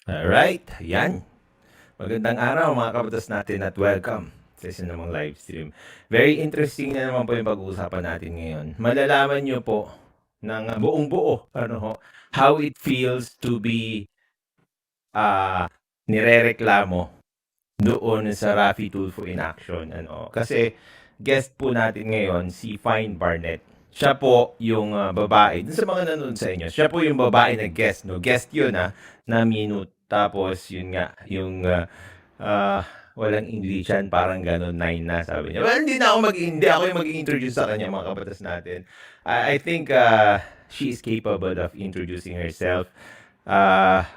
Alright, yan. Magandang araw mga kabatas natin at welcome sa isa namang live stream. Very interesting na naman po yung pag-uusapan natin ngayon. Malalaman nyo po ng buong buo how it feels to be nirereklamo doon sa Raffy Tulfo in action. Kasi guest po natin ngayon si Fine Barnett. Siya po yung babae. Dun sa mga nanonood sa inyo, siya po yung babae na guest. No? Guest yun na minute. Tapos yun nga, yung walang Englishan, parang gano'n, nine na, sabi niya. Well, hindi ako yung mag-introduce sa kanya, mga kabatas natin. I think she is capable of introducing herself.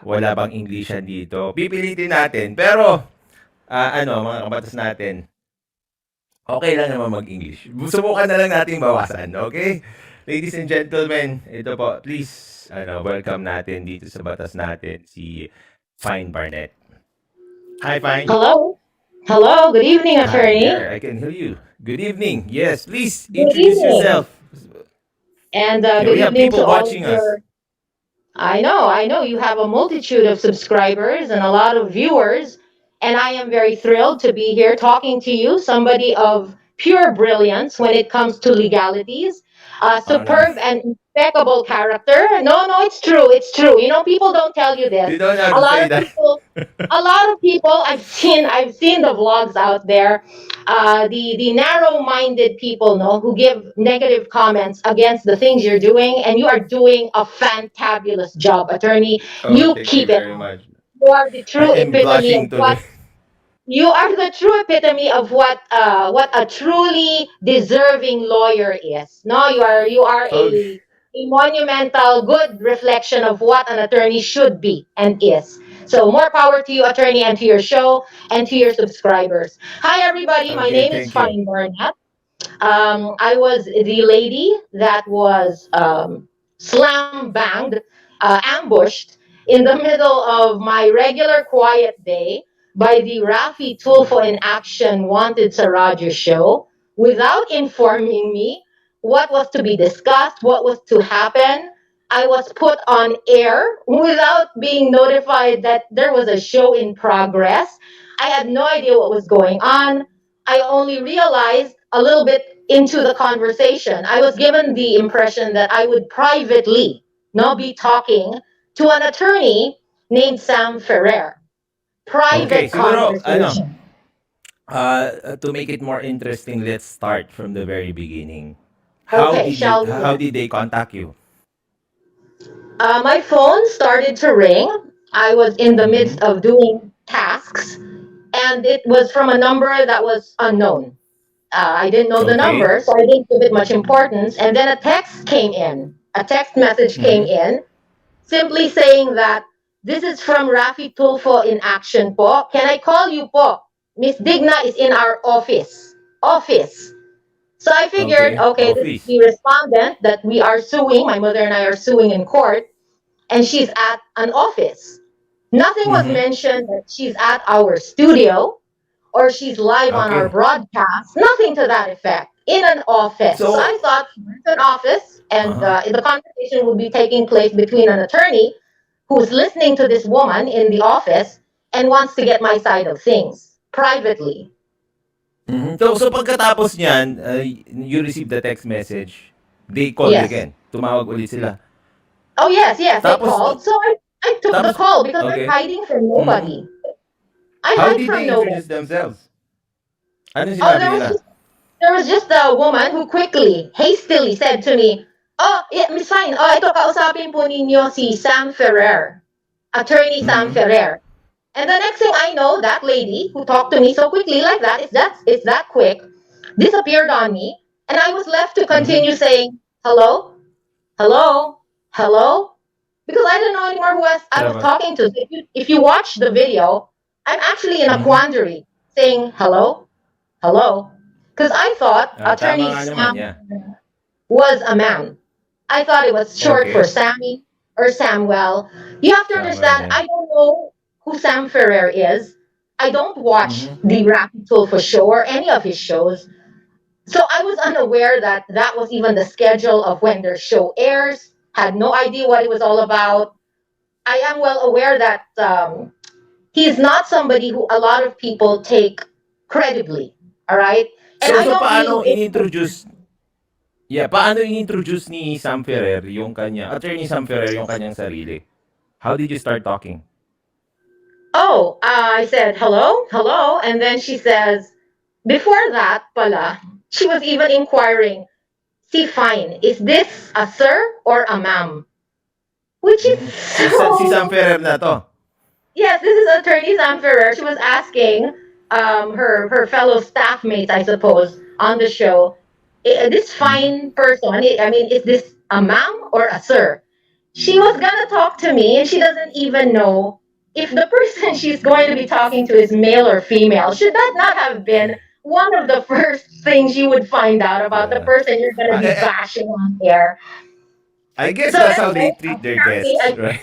Wala bang Englishan dito? Pipilitin natin. Pero, mga kabatas natin, okay lang naman mag-English. Subukan na lang natin bawasan, okay? Ladies and gentlemen, ito po, please, welcome natin dito sa batas natin si Fine Barnett. Hi, Fine. Hello. Hello. Good evening, Hi attorney. there, I can hear you. Good evening. Yes, please Good introduce evening. yourself. And Yeah, good we have evening people to all of watching us. your. I know you have a multitude of subscribers and a lot of viewers. And I am very thrilled to be here talking to you, somebody of pure brilliance when it comes to legalities, Oh, no. superb and impeccable character. No, no, it's true. It's true. You know, people don't tell you this. You don't have A to lot say of that. people a lot of people I've seen the vlogs out there, the narrow-minded people, no, who give negative comments against the things you're doing, and you are doing a fantabulous job, attorney. Oh, You thank you keep it very up. much. You are the I true am epitome of blushing what today. you are the true epitome of what a truly deserving lawyer is. No, you are Okay. a monumental good reflection of what an attorney should be and is. So more power to you, attorney, and to your show and to your subscribers. Hi, everybody. My Okay, name is thank you. Fine Burnett. I was the lady that was slam banged, ambushed in the middle of my regular quiet day by the Raffy Tulfo in Action Wanted sa Roger show without informing me what was to be discussed, what was to happen. I was put on air without being notified that there was a show in progress. I had no idea what was going on. I only realized a little bit into the conversation. I was given the impression that I would privately not be talking to an attorney named Sam Ferrer. Okay, Private siguro, conversation. to make it more interesting, let's start from the very beginning. Okay, shall we? How did they contact you? My phone started to ring. I was in the Mm-hmm. midst of doing tasks, and it was from a number that was unknown. I didn't know the Okay. number, so I didn't give it much importance. And then a text came in. A text message came Mm-hmm. in simply saying that this is from Rafi Tulfo in action po. Can I call you po? Miss Digna is in our office. Office. So I figured, Okay. okay, this is Office. the respondent that we are suing. My mother and I are suing in court, and she's at an office. Nothing was Mm-hmm. mentioned that she's at our studio or she's live on our Okay. broadcast. Nothing to that effect. In an office. So I So, thought it's an office, and uh-huh. the conversation would be taking place between an attorney who's listening to this woman in the office and wants to get my side of things privately. Mhm. So pagkatapos niyan, you received the text message, they called Yes. again. Tumawag ulit sila. Oh, yes, yes, they Tapos, called. So I took the tapos, call because I'm okay. hiding from Mhm. nobody. I How hide did from they nobody. introduce themselves? Ano Oh, sinabi nila? there was just a woman who quickly, hastily said to me, "Oh, yeah, Miss Fine, oh, ito, kausapin po ninyo si Sam Ferrer, attorney Sam Mhm. Ferrer." And the next thing I know, that lady who talked to me so quickly like that, it's that quick, disappeared on me, and I was left to Mhm. continue saying, "Hello, hello, hello," because I didn't know anymore who I was Tama. talking to. If you watch the video, I'm actually in a Mhm. quandary saying, "Hello, hello," because I thought Tama attorney nga naman, Sam yeah. was a man. I thought it was short for Okay. Sammy or Samwell. You have to Samuel, understand, yeah. I don't know who Sam Ferrer is. I don't watch Mhm. the Rappy Tulfo show or any of his shows. So I was unaware that that was even the schedule of when their show airs, had no idea what it was all about. I am well aware that he's not somebody who a lot of people take credibly. All right, and I So don't mean paano inintroduce paano inintroduce ni Sam Ferrer yung Attorney Sam Ferrer yung kanyang sarili? How did you start talking? oh, I said hello, hello, and then she says, before that, pala, she was even inquiring, see, fine, is this a sir or a ma'am? Which is Si Sam so. Ferrer na to. Yes, this is Attorney Sam Ferrer. She was asking her fellow staff mates, I suppose, on the show, this Mhm. fine person, I mean, is this a ma'am or a sir? She was gonna talk to me, and she doesn't even know if the person she's going to be talking to is male or female. Should that not have been one of the first things you would find out about the Yeah. person you're gonna be I, bashing on air? I guess So that's how they anyway, treat their apparently, guests, right?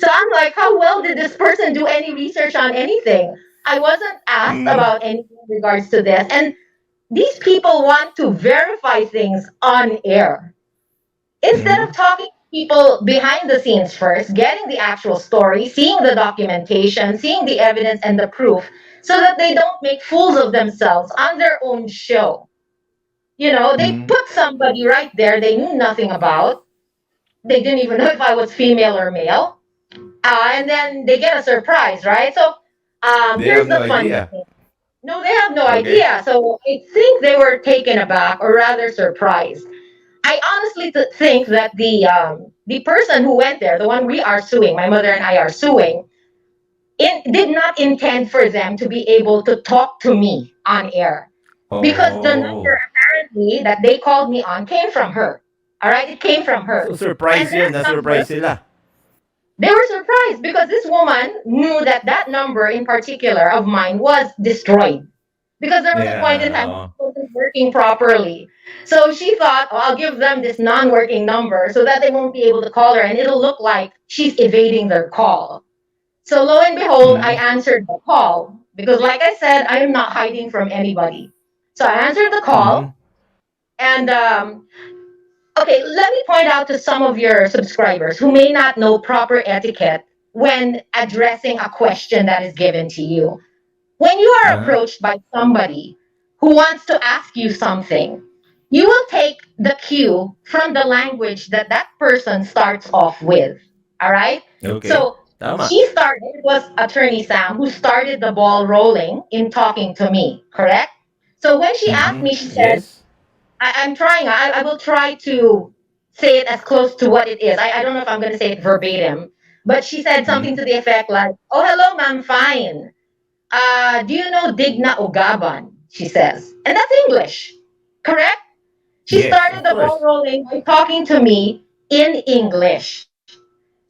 so I'm like, how well did this person do any research on anything? I wasn't asked Mhm. about anything in regards to this. And these people want to verify things on air. Instead of Mhm. talking to people behind the scenes first, getting the actual story, seeing the documentation, seeing the evidence and the proof, so that they don't make fools of themselves on their own show. They Mhm. put somebody right there they knew nothing about. They didn't even know if I was female or male. And then they get a surprise, right? So They here's have no the funny idea. thing. No, they have no Okay. idea. So I think they were taken aback or rather surprised. I honestly think that the person who went there, the one we are suing, my mother and I are suing, did not intend for them to be able to talk to me on air because the number Oh. apparently that they called me on came from her. All right, it came from her, So and surprise that yun, na-surprise number. sila. They were surprised because this woman knew that that number in particular of mine was destroyed because there was a point in Yeah, time oo. it wasn't working properly. So she thought, oh, I'll give them this non-working number so that they won't be able to call her and it'll look like she's evading their call. So lo and behold, I Mhm. answered the call because like I said, I am not hiding from anybody. So I answered the Mhm. call and okay, let me point out to some of your subscribers who may not know proper etiquette when addressing a question that is given to you. When you are Aha. approached by somebody who wants to ask you something, you will take the cue from the language that that person starts off with. All right? Okay. So Tama. she started, it was Attorney Sam who started the ball rolling in talking to me, correct? So when she asked Mhm. me, she said, Yes. I'm trying. I will try to say it as close to what it is. I don't know if I'm going to say it verbatim, but she said something Mhm. to the effect like, "Oh, hello, ma'am. Fine. Do you know Digna Ugaban?" She says, and that's English, correct? She Yes, started of the ball course. rolling by talking to me in English.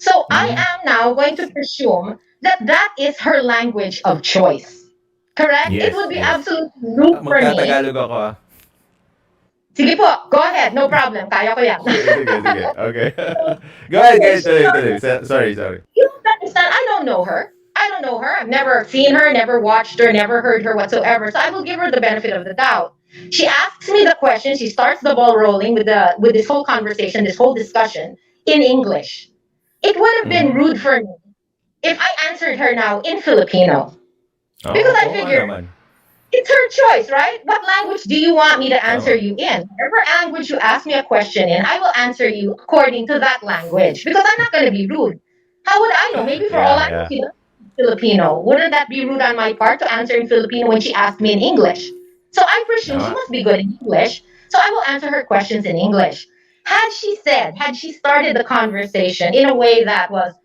So I Mhm. am now going to presume that that is her language of choice. Correct? It would Yes, be yes. absolutely rude for me. Magtatagalog ako, ah. Sige po, go ahead, no problem. Kaya ko yan. Sige. Okay. So Go anyway, ahead, she tuloy. started. Sorry. You don't understand. I don't know her. I don't know her. I've never seen her, never watched her, never heard her whatsoever. So I will give her the benefit of the doubt. She asks me the question. She starts the ball rolling with this whole conversation, this whole discussion in English. It would have been Mhm. rude for me if I answered her now in Filipino because I Oo nga figured naman. it's her choice, right? What language do you want me to answer Tama. you in? Whatever language you ask me a question in, I will answer you according to that language because I'm not going to be rude. How would I know? Maybe for all I know, Yeah. she doesn't speak Filipino. Wouldn't that be rude on my part to answer in Filipino when she asked me in English? So I presume she Tama. must be good in English. So I will answer her questions in English. Had she started the conversation in a way that was,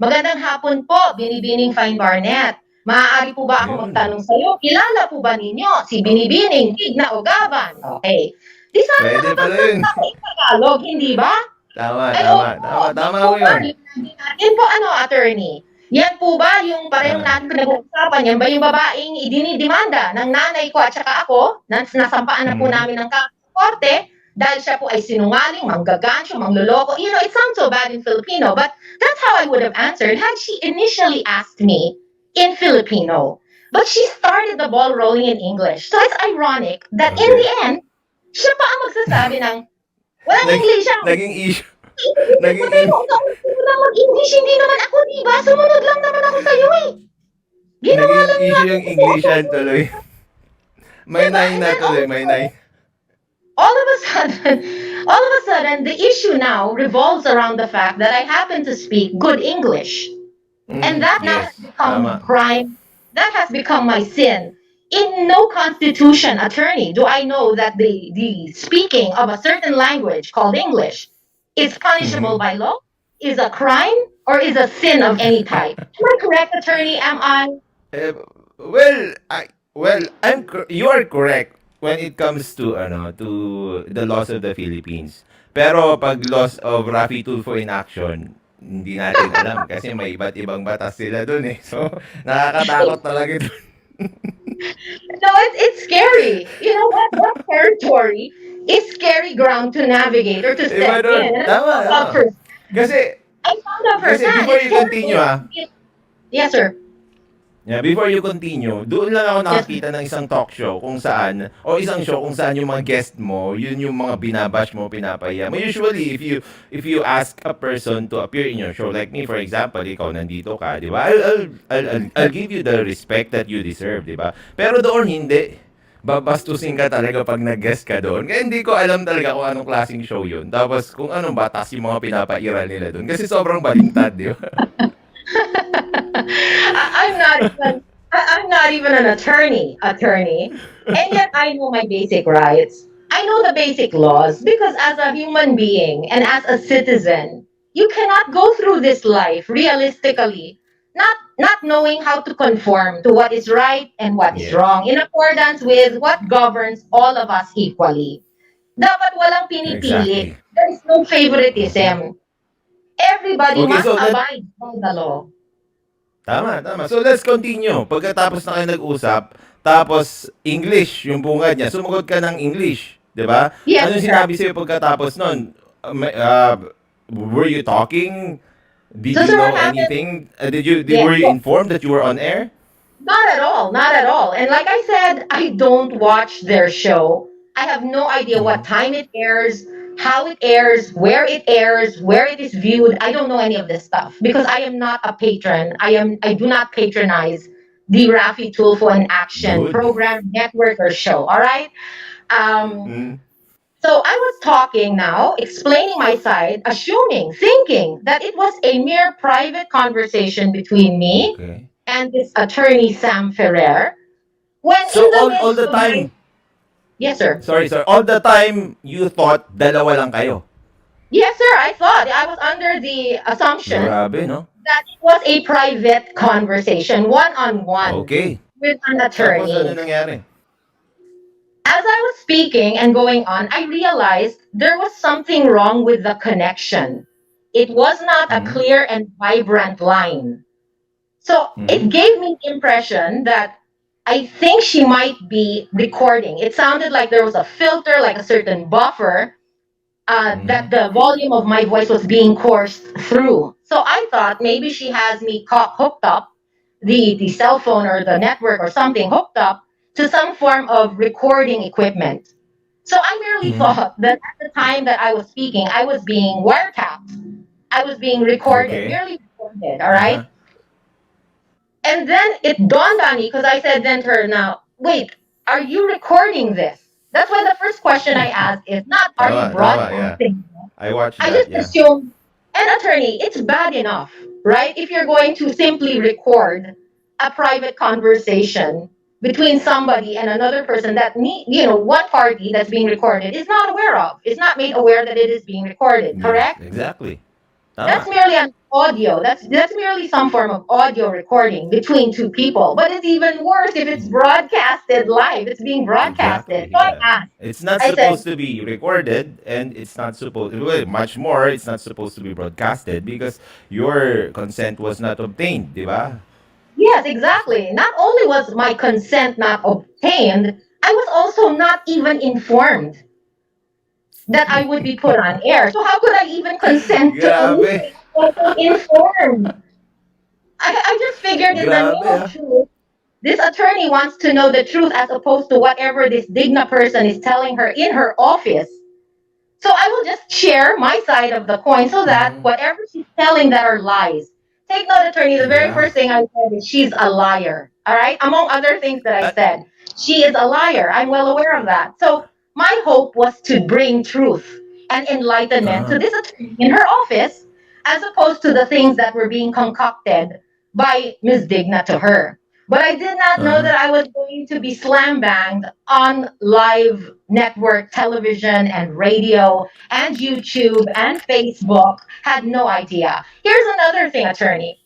magandang hapon po, Binibining Fine Barnet. Maaari po ba akong Yun. magtanong sa'yo, kilala po ba ninyo si Oh, Binibining Tigna Ugaban? Okay. Di sana pwede pala yun. nakapagsalita ka in Tagalog, hindi ba? Ay, opo. Yan Tama po ko ba? yun. Yan po ano, attorney? Yan po ba yung parehong Ah. natin pinag-uusapan? Yan ba yung babaeng idinidemanda ng nanay ko at saka ako na nasampaan na po Mhm. namin ng kaso sa korte dahil siya po ay sinungaling, manggagansyo, mangloloko. It sounds so bad in Filipino, but that's how I would have answered had she initially asked me in Filipino. But she started the ball rolling in English. So it's ironic that in Okay. the end, siya pa ang magsasabi ng, walang Nag English siya. naging issue. Naging Patay mo ako na mag-English, hindi naman ako, diba? Sumunod lang naman ako sa'yo eh. Ginawa naging lang issue natin yung kasi ako. Englishan tuloy. May Diba? nine And na then tuloy, may nine. all of a sudden, all of a sudden, the issue now revolves around the fact that I happen to speak good English. And that now has Yes, become my tama. crime. That has become my sin. In no constitution, attorney, do I know that the speaking of a certain language called English is punishable Mhm. by law, is a crime, or is a sin of any type. Am I correct, attorney? Am I? Eh, you are correct when it comes to the laws of the Philippines. Pero pag laws of Rafi Tulfo in action, hindi natin alam kasi may iba't ibang batas sila dun eh. So, nakakatakot talaga dun. No, it's scary. You know what? That territory is scary ground to navigate or to Iba step in. dun. And I Tama, found tama. out first. Kasi, I found out kasi firsthand. before It's you continue terrible. ah, Yes, sir. yeah, before you continue, doon lang ako Yes, sir. nakakita ng isang talk show kung saan, o isang show kung saan yung mga guest mo, yun yung mga binabash mo, pinapaya mo. Usually, if you ask a person to appear in your show, like me, for example, ikaw nandito ka, di ba? I'll give you the respect that you deserve, di ba? Pero doon, hindi. Babastusin ka talaga pag nag-guest ka doon. Kaya hindi ko alam talaga kung anong klaseng show yun. Tapos kung anong batas yung mga pinapairal nila doon. Kasi sobrang balintad, di ba? I'm not even I'm not even an attorney, and yet I know my basic rights. I know the basic laws because as a human being and as a citizen, you cannot go through this life realistically not knowing how to conform to what is right and what is Yes. wrong in accordance with what governs all of us equally. Dapat walang pinipili. Exactly. There is no Mhm. favoritism. Everybody Okay, must so abide by the law. tama, tama. So let's continue. Pagkatapos na kayo nag-usap, tapos English, yung bungad niya, sumagot ka ng English, 'di ba? Yes, Anong sir. sinabi sa'yo pagkatapos nun? Were you talking? Did So, you sir, what know happened? anything? Yes, Were you informed that you were on air? not at all, not at all. And like I said, I don't watch their show. I have no idea what Mhm. time it airs, how it airs, where it is viewed. I don't know any of this stuff because I am not a patron. I do not patronize the Raffy Tulfo in Action Good. program, network, or show. All right. Um, Mm. So I was talking now, explaining my side, assuming, thinking that it was a mere private conversation between me Okay. and this attorney Sam Ferrer. When in So the all midst the of my time, yes, sir. sorry, all the time you thought dalawa lang kayo. Yes, sir. I thought I was under the assumption Grabe, no? that it was a private conversation, one on one, Okay. with an Tapos ano attorney. nangyari? As I was speaking and going on, I realized there was something wrong with the connection. It was not a Mhm. clear and vibrant line. So it Mhm. gave me the impression that I think she might be recording. It sounded like there was a filter, like a certain buffer, that Mhm. the volume of my voice was being coursed through. So I thought maybe she has me hooked up, the cell phone or the network or something hooked up to some form of recording equipment. So I merely Mhm. thought that at the time that I was speaking, I was being wiretapped. I was being recorded, Okay. merely recorded, all right? Uh-huh. And then it dawned on me because I said then to her, now, wait, are you recording this? That's why the first question I asked is not, are you Tama, yeah. broadcasting? I watched I that, just yeah. assumed, an attorney, it's bad enough, right? If you're going to simply record a private conversation between somebody and another person that one party that's being recorded is not aware of, is not made aware that it is being recorded, Yes, correct? exactly. That's Tama. merely an audio. That's merely some form of audio recording between two people. But it's even worse if it's Mhm. broadcasted live. It's being broadcasted. Exactly, So I yeah. asked. It's not I said, supposed to be recorded and it's not supposed well, much more it's not supposed to be broadcasted because your consent was not obtained, di ba? yes, exactly. Not only was my consent not obtained, I was also not even informed that I would be put on air. So how could I even consent to Grabe. anything? I wasn't informed. I just figured in the Grabe name of ah. truth, this attorney wants to know the truth as opposed to whatever this Digna person is telling her in her office. So I will just share my side of the coin so that Mhm. whatever she's telling that are lies. Take note, attorney, the very Yeah. first thing I said is she's a liar. All right? Among other things that I At said, she is a liar. I'm well aware of that. So my hope was to bring truth and enlightenment to uh-huh. this attorney in her office, as opposed to the things that were being concocted by Ms. Digna to her. But I did not know Uh-huh. that I was going to be slam banged on live network television and radio and YouTube and Facebook. Had no idea. Here's another thing, attorney.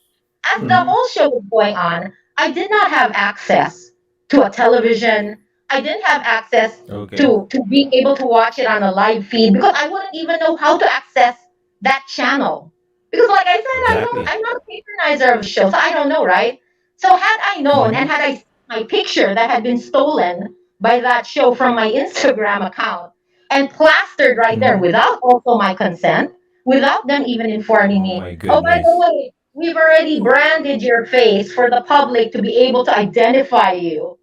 As the Mhm. whole show was going on, I did not have access to a television. I didn't have access Okay. to being able to watch it on a live feed because I wouldn't even know how to access that channel. Because like I said, Exactly. I'm not a patronizer of the show, so I don't know, right? So had I known and Mhm. had I seen my picture that had been stolen by that show from my Instagram account and plastered right there Mhm. without also my consent, without them even informing Oh me, my oh, by the goodness. way, we've already branded your face for the public to be able to identify you.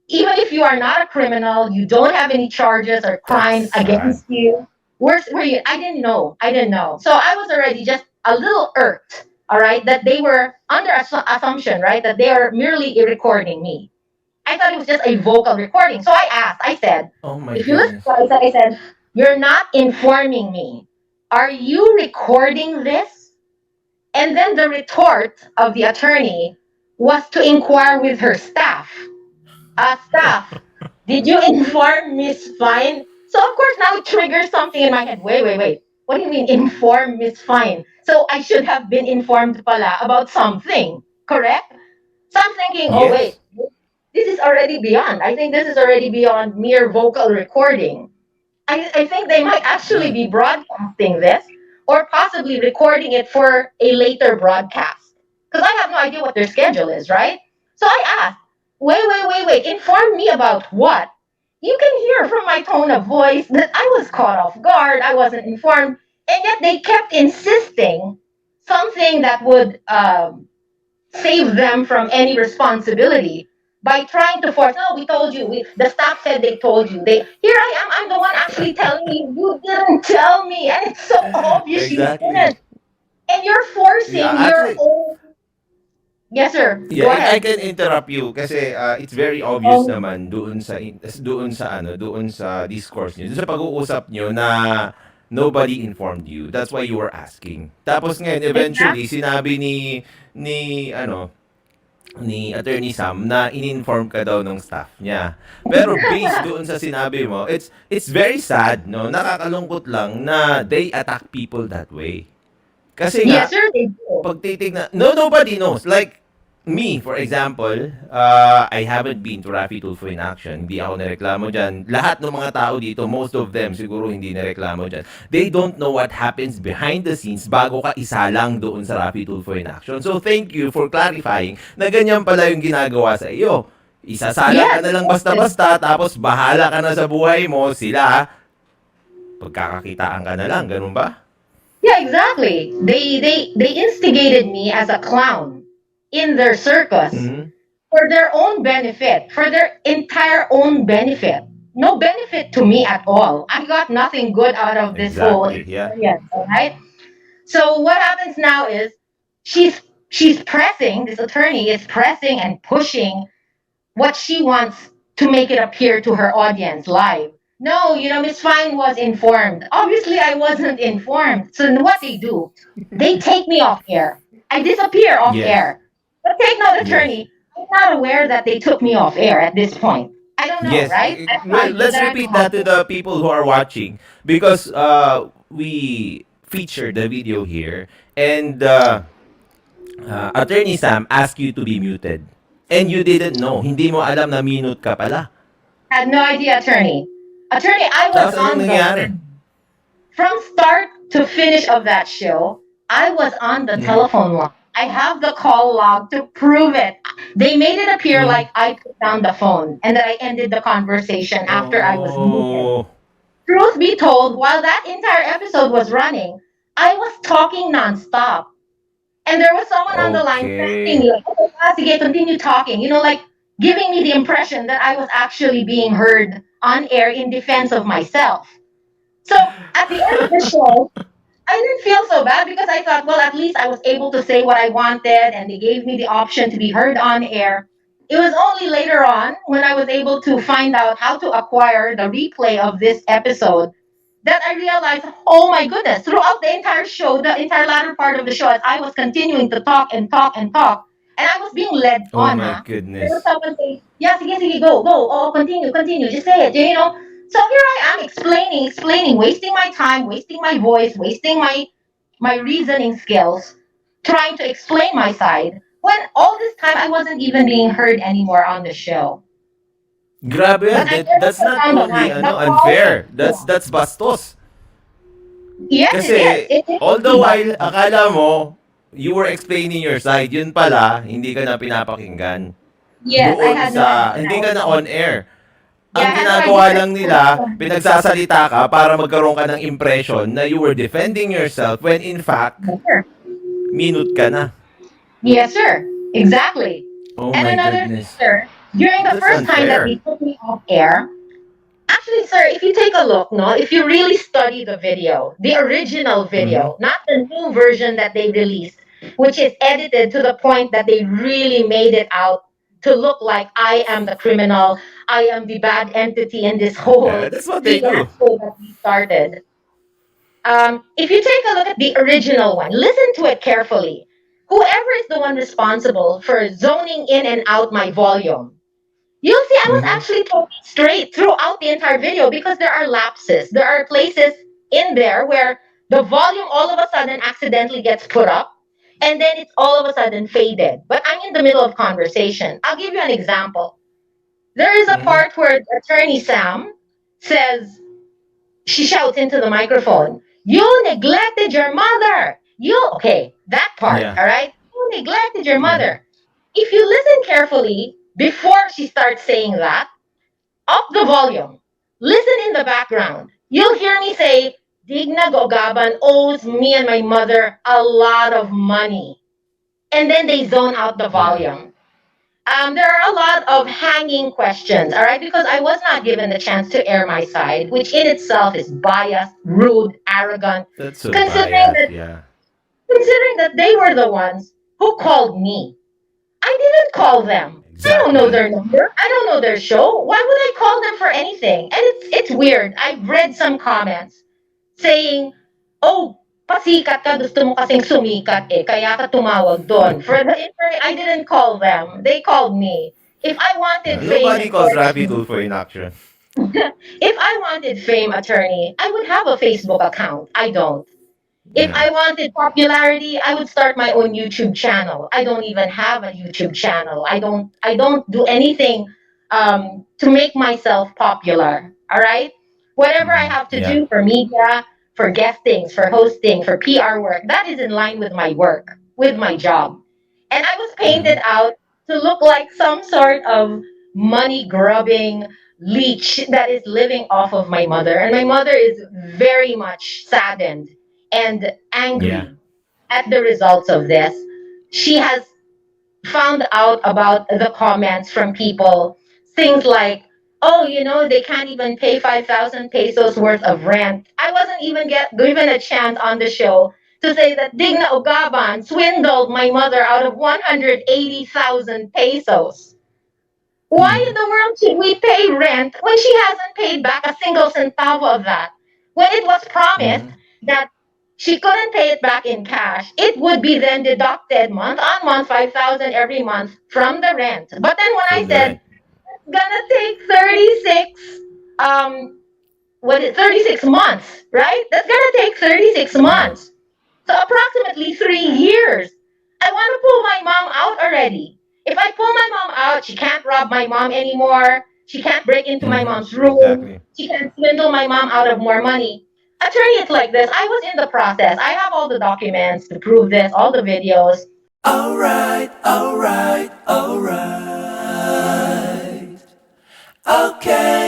Even if you are not a criminal, you don't have any charges or That's crimes sad. against you. Where you? I didn't know. I didn't know. So I was already just a little irked. All right, that they were under assumption, right, that they are merely recording me. I thought it was just a vocal recording. So I asked. I said, Oh my if you listen goodness. to what I said, you're not informing me. Are you recording this? And then the retort of the attorney was to inquire with her staff. Staff, did you inform Miss Fine? So of course now it triggers something in my head. Wait, wait, wait. What do you mean inform Miss Fine? So I should have been informed pala about something, correct? So I'm thinking, oh Yes. wait, this is already beyond. I think this is already beyond mere vocal recording. I think they might actually Yeah. be broadcasting this or possibly recording it for a later broadcast. Because I have no idea what their schedule is, right? So I asked, wait, inform me about what? You can hear from my tone of voice that I was caught off guard, I wasn't informed, and yet they kept insisting something that would save them from any responsibility by trying to force. No, we told you. The staff said they told you. They here I am. I'm the one actually telling you. You didn't tell me, and it's so obvious you Exactly. didn't. And you're Yeah, forcing your actually, own. Yes, sir. yeah, Go if I ahead. can interrupt you kasi it's very obvious Um, naman doon sa discourse niyo, doon sa pag-uusap niyo na nobody informed you. That's why you were asking. Tapos ngayon eventually exactly. sinabi ni ano ni Attorney Sam na in-inform ka daw ng staff niya. Pero based doon sa sinabi mo, it's very sad, no? Nakakalungkot lang na they attack people that way. Kasi Yes, nga, sir. They do. pag titignan, no, nobody knows. Like, me, for example, I haven't been to Raffy Tulfo in action. Hindi ako nareklamo dyan. Lahat ng mga tao dito, most of them, siguro hindi nareklamo dyan. They don't know what happens behind the scenes bago ka isalang doon sa Raffy Tulfo in action. So, thank you for clarifying na ganyan pala yung ginagawa sa iyo. Isasalang ka Yes, na lang exactly. basta-basta, tapos bahala ka na sa buhay mo, sila, pagkakakitaan ka na lang, ganun ba? Yeah, exactly. They instigated me as a clown in their circus Mm-hmm. for their own benefit, for their entire own benefit. No benefit to me at all. I got nothing good out of this whole Exactly, yeah. experience, all right? So what happens now is she's she's pressing, this attorney is pressing and pushing what she wants to make it appear to her audience live. No, Miss Fine was informed. Obviously, I wasn't informed. So what they do, they take me off air. I disappear off Yes. air. But take note, Yes. attorney, I'm not aware that they took me off air at this point. I don't know, Yes. right? I have no Well, idea let's that I'm repeat a that to husband. the people who are watching because we featured the video here and Attorney Sam asked you to be muted. And you didn't know. Hindi mo alam na mute ka pala. Had no idea, attorney. Attorney, I was Tapos anong on the nangyari? line. From start to finish of that show, I was on the Mm-hmm. telephone line. I have the call log to prove it. They made it appear Mm-hmm. like I put down the phone and that I ended the conversation after I was muted. Oh. Truth be told, while that entire episode was running, I was talking nonstop. And there was someone on the line texting Okay. me, like, oh, sige, continue talking. Like giving me the impression that I was actually being heard on air in defense of myself. So at the end of the show, I didn't feel so bad because I thought, well, at least I was able to say what I wanted and they gave me the option to be heard on air. It was only later on when I was able to find out how to acquire the replay of this episode that I realized, oh my goodness, throughout the entire show, the entire latter part of the show, as I was continuing to talk and talk and talk, and I was being led Oh on, my huh? There was goodness. someone saying, yeah, sige, sige, go, go, oh, continue, continue, just say it, you know? So here I am explaining, wasting my time, wasting my voice, wasting my reasoning skills, trying to explain my side, when all this time I wasn't even being heard anymore on the show. Grabe But yan. I never That's put not down the only line. The unfair. call, That's bastos. yes, it is. Kasi It is all the really while bad. akala mo you were explaining your side, yun pala hindi ka na pinapakinggan. Yes, I Doon had no sa idea. hindi ka na on air. Yeah, Ang I had no idea. ginagawa lang nila, pinagsasalita ka para magkaroon ka ng impression na you were defending yourself when in fact, Yes, sir. minute ka na. Yes, sir. Exactly. Oh And my another thing, goodness. sir, during the That's first time that unfair. they took me off air, actually, sir, if you take a look, no, if you really study the video, the original Mm-hmm. video, not the new version that they released, which is edited to the point that they really made it out to look like I am the criminal, I am the bad entity in this whole That's what they do. fiasco that we started. If you take a look at the original one, listen to it carefully. Whoever is the one responsible for zoning in and out my volume, you'll see I was Mm-hmm. actually talking straight throughout the entire video because there are lapses. There are places in there where the volume all of a sudden accidentally gets put up and then it's all of a sudden faded. But I'm in the middle of conversation. I'll give you an example. There is a Mm-hmm. part where Attorney Sam says, she shouts into the microphone, you neglected your mother. Okay, that part, Yeah. all right? You neglected your Mm-hmm. mother. If you listen carefully before she starts saying that, up the volume, listen in the background. You'll hear me say, Digna Gogaban owes me and my mother a lot of money. And then they zone out the Yeah. volume. There are a lot of hanging questions, all right, because I was not given the chance to air my side, which in itself is biased, rude, arrogant, That's so considering biased. that Yeah. considering that they were the ones who called me. I didn't call them. I don't know Exactly. their number. I don't know their show. Why would I call them for anything? And it's weird. I've read some comments saying, "Oh, pasikat ka, gusto mo kasing sumikat eh, kaya ka tumawag doon." I didn't call them. They called me. If I wanted fame Nobody and calls Raffy fortune, Tulfo in action. if I wanted fame, attorney, I would have a Facebook account. I don't. If Yeah. I wanted popularity, I would start my own YouTube channel. I don't even have a YouTube channel. I don't do anything to make myself popular. All right? Whatever I Mm-hmm. have to Yeah. do for media, for guestings, for hosting, for PR work, that is in line with my work, with my job. And I was Mm-hmm. painted out to look like some sort of money grubbing leech that is living off of my mother. And my mother is very much saddened and Yeah. angry at the results of this. She has found out about the comments from people, things like, oh, they can't even pay 5,000 pesos worth of rent. I wasn't even given a chance on the show to say that Digna Ogaban swindled my mother out of 180,000 pesos. Why in Mm-hmm. the world should we pay rent when she hasn't paid back a single centavo of that? When it was promised Mm-hmm. that she couldn't pay it back in cash, it would be then deducted month on month, 5,000 every month from the rent. But then when I From the said rent. it's gonna take 36, um, 36 months, right? That's gonna take 36 Yeah. months. So approximately 3 years. I want to pull my mom out already. If I pull my mom out, she can't rob my mom anymore. She can't break into my Mm-hmm. mom's room. Exactly. She can't swindle my mom out of more money. Attorney, it's like this. I was in the process. I have all the documents to prove this, all the videos. Alright, alright, alright. Okay.